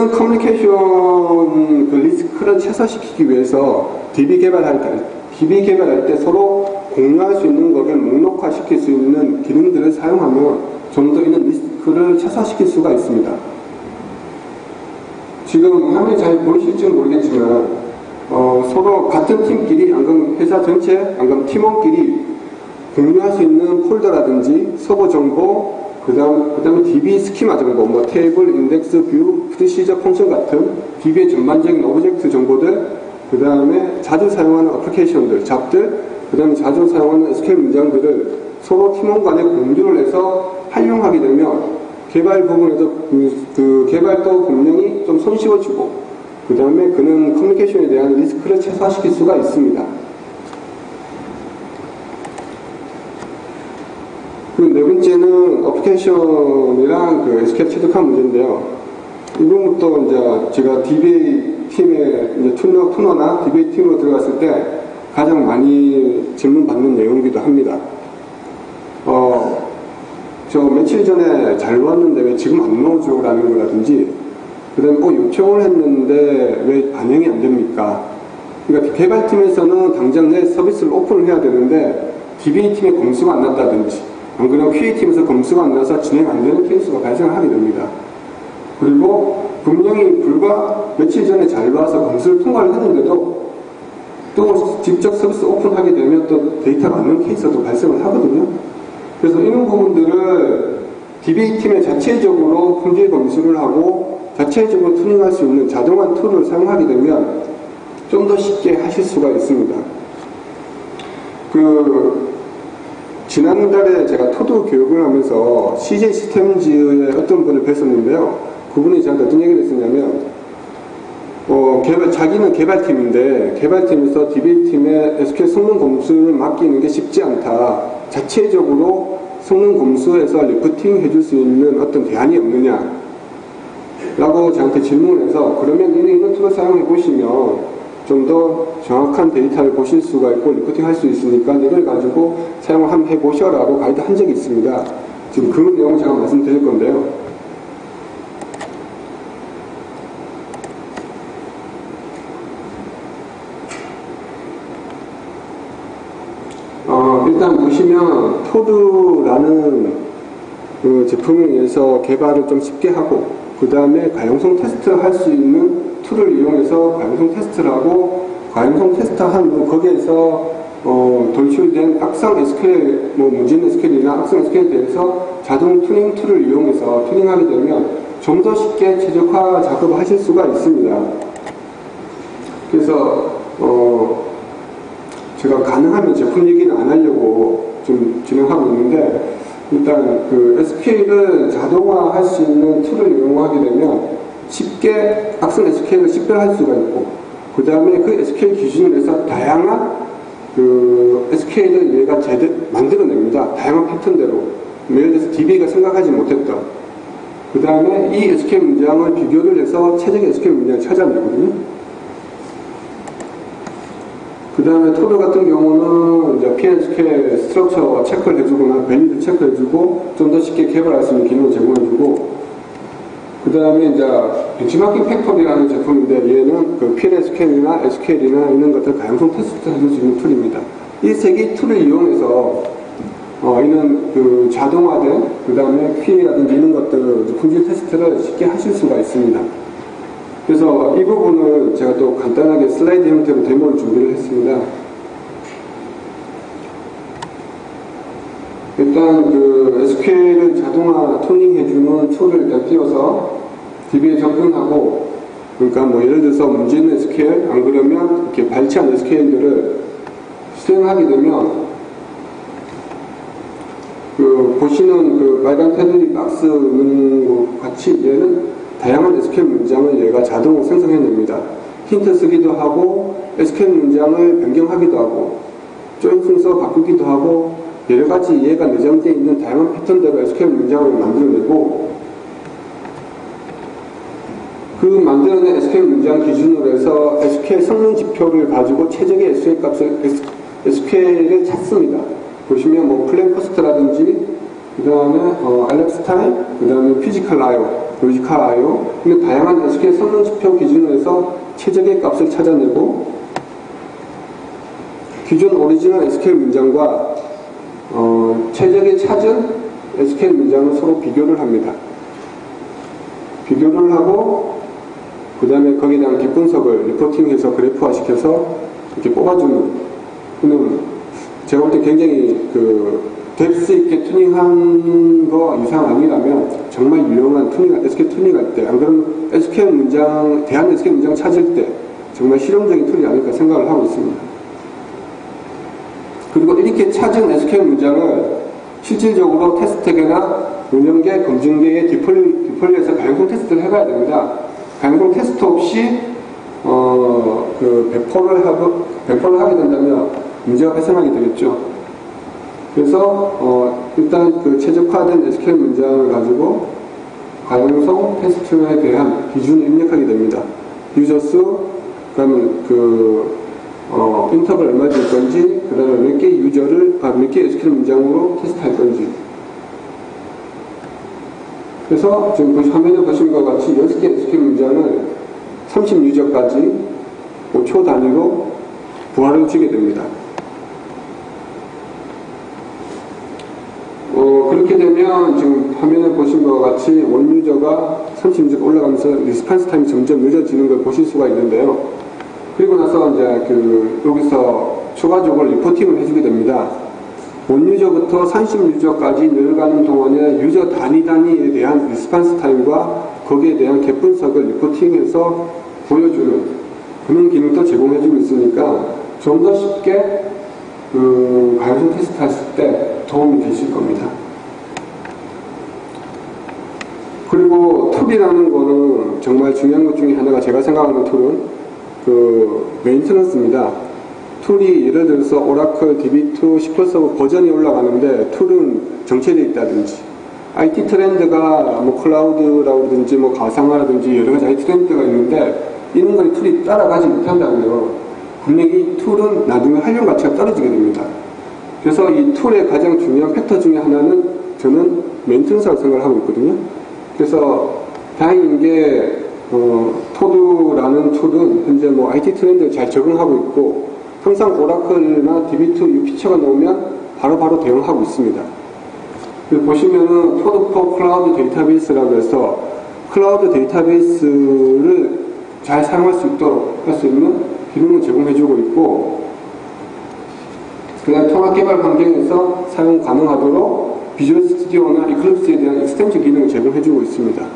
이런 커뮤니케이션 그 리스크를 최소화시키기 위해서 DB 개발할 때 서로 공유할 수 있는 것을 목록화시킬 수 있는 기능들을 사용하면 좀 더 이런 리스크를 최소화시킬 수가 있습니다. 지금 화면이 잘 보이실지 모르겠지만 서로 같은 팀끼리 안금 회사 전체 안금 팀원끼리 공유할 수 있는 폴더라든지 서버 정보, 그 다음에 DB 스키마 정보, 뭐 테이블, 인덱스, 뷰, 프로시저 펑션 같은 DB의 전반적인 오브젝트 정보들, 그 다음에 자주 사용하는 어플리케이션들, 잡들, 그 다음에 자주 사용하는 SQL 문장들을 서로 팀원 간에 공유를 해서 활용하게 되면 개발 부분에서 그 개발도 분명히 좀 손쉬워지고, 그 다음에 그는 커뮤니케이션에 대한 리스크를 최소화시킬 수가 있습니다. 그리고 네 번째는 어플리케이션이랑 그 SQL 체득한 문제인데요. 이 부분부터 이제 제가 DBA 팀에 이제 투너나 DBA 팀으로 들어갔을 때 가장 많이 질문 받는 내용이기도 합니다. 저 며칠 전에 잘 왔는데 왜 지금 안 넣어줘? 라는 거라든지, 그 다음에 요청을 했는데 왜 반영이 안 됩니까? 그러니까 개발팀에서는 당장 내 서비스를 오픈을 해야 되는데 DBA 팀에 검수가 안 났다든지, 안 그러면 QA팀에서 검수가 안 나서 진행 안 되는 케이스가 발생을 하게 됩니다. 그리고 분명히 불과 며칠 전에 잘 와서 검수를 통과를 했는데도 또 직접 서비스 오픈하게 되면 또 데이터가 안 나는 케이스도 발생을 하거든요. 그래서 이런 부분들을 DBA팀에 자체적으로 품질 검수를 하고 자체적으로 튜닝할 수 있는 자동화 툴을 사용하게 되면 좀 더 쉽게 하실 수가 있습니다. 지난달에 제가 토도 교육을 하면서 CJ 시스템즈의 어떤 분을 뵀었는데요. 그분이 저한테 어떤 얘기를 했었냐면, 자기는 개발팀인데, 개발팀에서 DBA팀에 SQL 성능 검수를 맡기는 게 쉽지 않다. 자체적으로 성능 검수에서 리프팅 해줄 수 있는 어떤 대안이 없느냐. 라고 저한테 질문을 해서, 그러면 이런 툴을 사용해 보시면 좀 더 정확한 데이터를 보실 수가 있고 리포팅 할 수 있으니까 이걸 가지고 사용을 한번 해보셔라고 가이드 한 적이 있습니다. 지금 그 내용을 제가 말씀드릴 건데요. 일단 보시면 토드라는 그 제품에 의해서 개발을 좀 쉽게 하고, 그 다음에 가용성 테스트를 할 수 있는 툴을 이용해서 가용성 테스트를 하고, 가용성 테스트 한 후 거기에서 돌출된 악성 SQL, 문제는 SQL이나 악성 SQL에 대해서 자동 튜닝 툴을 이용해서 튜닝하게 되면 좀 더 쉽게 최적화 작업을 하실 수가 있습니다. 그래서 제가 가능하면 제품 얘기는 안 하려고 좀 진행하고 있는데, 일단 그 SQL을 자동화할 수 있는 툴을 이용하게 되면 쉽게 악성 SQL을 식별할 수가 있고, 그 다음에 그 SQL 기준으로 해서 다양한 그 SQL을 얘가 만들어냅니다. 다양한 패턴대로. 예를 들어서 DBA가 생각하지 못했던. 그 다음에 이 SQL 문장을 비교를 해서 최적의 SQL 문장을 찾아내거든요. 그 다음에 토드 같은 경우는 이제 PNSQL 스트럭처 체크를 해주거나 밸리드 체크해주고 좀 더 쉽게 개발할 수 있는 기능을 제공해주고, 그 다음에 이제 벤치마킹 팩토리라는 제품인데, 얘는 그 PNSQL이나 SQL이나 이런 것들 가용성 테스트 해줄 수 있는 툴입니다. 이 세 개 툴을 이용해서 이런 그 자동화된, 그 다음에 QA라든지 이런 것들을 품질 테스트를 쉽게 하실 수가 있습니다. 그래서 이 부분을 제가 또 간단하게 슬라이드 형태로 데모를 준비를 했습니다. 일단 그 SQL을 자동화 튜닝해주는 툴을 일단 띄워서 DB에 접근하고, 그러니까 뭐 예를 들어서 문제 있는 SQL, 안 그러면 이렇게 발치한 SQL들을 수행하게 되면 그 보시는 그 빨간 테두리 박스 있는 것 같이 얘는 다양한 SQL 문장을 얘가 자동으로 생성해냅니다. 힌트 쓰기도 하고, SQL 문장을 변경하기도 하고, 조인 순서 바꾸기도 하고, 여러 가지 얘가 내장되어 있는 다양한 패턴대로 SQL 문장을 만들어내고, 그 만들어낸 SQL 문장 기준으로 해서 SQL 성능 지표를 가지고 최적의 SQL 값을, SQL을 찾습니다. 보시면 뭐 플레인 코스트라든지, 그 다음에 엘랩스 타임, 그 다음에 피지컬 아이오, 로지컬 아이오, 근데 다양한 SQL 성능 지표 기준으로 해서 최적의 값을 찾아내고 기존 오리지널 SQL 문장과 최적의 찾은 SQL 문장을 서로 비교를 합니다. 비교를 하고 그 다음에 거기에 대한 뒷분석을 리포팅해서 그래프화시켜서 이렇게 뽑아주는, 제가 볼 때 굉장히 뎁스 있게 튜닝한 거 이상 아니라면 정말 유용한 SQL 튜닝할 때, 안 그러면 SQL 문장, 대한 SQL 문장 찾을 때 정말 실용적인 툴이 아닐까 생각을 하고 있습니다. 그리고 이렇게 찾은 SQL 문장을 실질적으로 테스트계나 운영계, 검증계에 디플레이해서 가용성 테스트를 해봐야 됩니다. 가용성 테스트 없이 배포를 하게 된다면 문제가 발생하게 되겠죠. 그래서 일단 최적화된 SQL 문장을 가지고 가용성 테스트에 대한 기준을 입력하게 됩니다. 유저 수, 그러면 인터벌 얼마 줄 건지, 그 다음에 몇 개 몇 개 SQL 문장으로 테스트할 건지. 그래서 지금 화면에 보신 것 같이 6개 SQL 문장을 30유저까지 5초 단위로 부활을 주게 됩니다. 그렇게 되면 지금 화면에 보신 것 같이 원유저가 30유저가 올라가면서 리스판스 타임이 점점 늦어지는 걸 보실 수가 있는데요. 그리고 나서 이제 여기서 추가적으로 리포팅을 해주게 됩니다. 원유저부터 30유저까지 내려가는 동안에 유저 단위에 대한 리스판스 타임과 거기에 대한 갭 분석을 리포팅해서 보여주는 그런 기능도 제공해주고 있으니까 좀 더 쉽게 가용성 테스트 하실 때 도움이 되실 겁니다. 그리고 툴이라는 거는 정말 중요한 것 중에 하나가, 제가 생각하는 툴은 메인테넌스입니다. 툴이 예를 들어서 오라클 DB2 10+서버 버전이 올라가는데 툴은 정체되어 있다든지, IT 트렌드가 클라우드라든지 가상화라든지 여러 가지 IT 트렌드가 있는데 이런 걸 툴이 따라가지 못한다고요. 분명히 툴은 나중에 활용 가치가 떨어지게 됩니다. 그래서 이 툴의 가장 중요한 팩터 중에 하나는 저는 메인테넌스라고 생각을 하고 있거든요. 그래서 다행인 게 토드라는 툴은 현재 IT 트렌드를 잘 적응하고 있고, 항상 오라클이나 DB2 이 피처가 나오면 바로바로 대응하고 있습니다. 보시면은 토드 포 클라우드 데이터베이스라고 해서 클라우드 데이터베이스를 잘 사용할 수 있도록 할 수 있는 기능을 제공해주고 있고, 그 다음 통합 개발 환경에서 사용 가능하도록 비주얼 스튜디오나 이클립스에 대한 익스텐션 기능을 제공해주고 있습니다.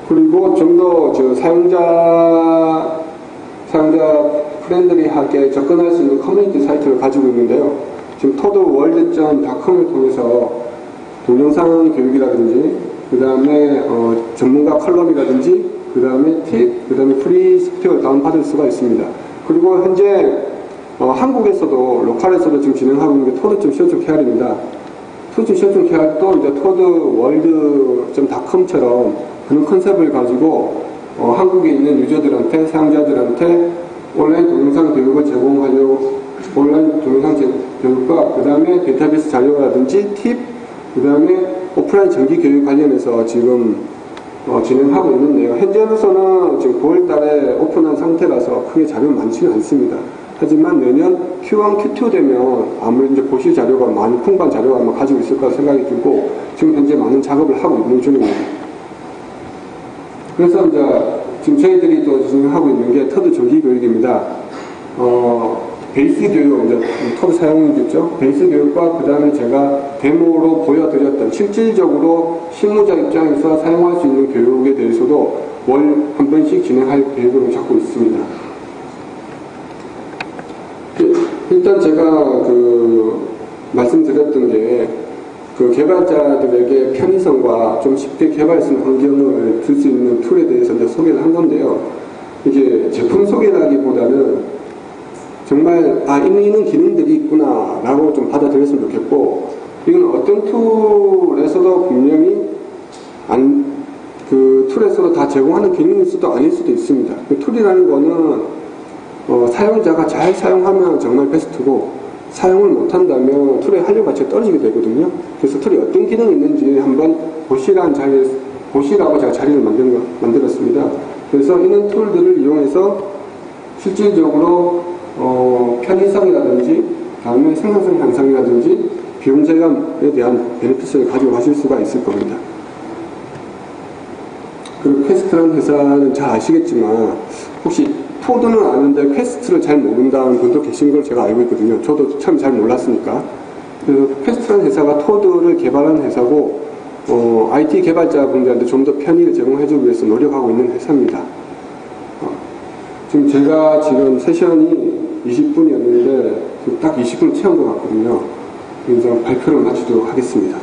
그리고 좀 더 사용자 프렌들리하게 접근할 수 있는 커뮤니티 사이트를 가지고 있는데요. 지금 todoworld.com을 통해서 동영상 교육이라든지, 그 다음에 전문가 컬럼이라든지, 그 다음에 팁, 그 다음에 프리 소프트웨어를 다운받을 수가 있습니다. 그리고 현재 한국에서도 로컬에서도 지금 진행하고 있는 게 todo.co.kr입니다. todo.co.kr도 이제 todoworld.com처럼 그런 컨셉을 가지고 한국에 있는 유저들한테, 사용자들한테 온라인 동영상 교육을 제공하려고, 온라인 동영상 교육과 그 다음에 데이터베이스 자료라든지 팁, 그 다음에 오프라인 정기 교육 관련해서 지금 진행하고 있는데요. 현재로서는 지금 9월 달에 오픈한 상태라서 크게 자료는 많지는 않습니다. 하지만 내년 Q1, Q2 되면 아무래도 이제 보실 자료가 많이 풍부한 자료가 아마 가지고 있을 거라 생각이 들고, 지금 현재 많은 작업을 하고 있는 중입니다. 그래서 이제 지금 저희들이 또 진행하고 있는 게 토드 정기 교육입니다. 베이스 교육, 이제 토드 사용이겠죠. 베이스 교육과 그 다음에 제가 데모로 보여드렸던 실질적으로 실무자 입장에서 사용할 수 있는 교육에 대해서도 월 한 번씩 진행할 계획을 잡고 있습니다. 일단 제가 말씀드렸던 게 개발자들에게 편의성과 좀 쉽게 개발할 수 있는 환경을 줄 수 있는 툴에 대해서 이제 소개를 한 건데요. 이게 제품 소개라기보다는 정말 이런 기능들이 있구나 라고 좀 받아들였으면 좋겠고, 이건 어떤 툴에서도 분명히 툴에서도 다 제공하는 기능일 수도 아닐 수도 있습니다. 툴이라는 거는 사용자가 잘 사용하면 정말 베스트고, 사용을 못한다면 툴의 활용 가치가 떨어지게 되거든요. 그래서 툴이 어떤 기능이 있는지 한번 보시라고 제가 자리를 만들었습니다. 그래서 이런 툴들을 이용해서 실질적으로 편의성이라든지 다음에 생산성 향상이라든지 비용 절감에 대한 베네핏을 가지고 가실 수가 있을 겁니다. 그리고 퀘스트라는 회사는 잘 아시겠지만 혹시 토드는 아는데 퀘스트를 잘 모른다는 분도 계신 걸 제가 알고 있거든요. 저도 처음 잘 몰랐으니까. 그래서 퀘스트라는 회사가 토드를 개발한 회사고 IT 개발자분들한테 좀 더 편의를 제공해주기 위해서 노력하고 있는 회사입니다. 지금 제가 지금 세션이 20분이었는데 딱 20분 채운 것 같거든요. 그래서 발표를 마치도록 하겠습니다.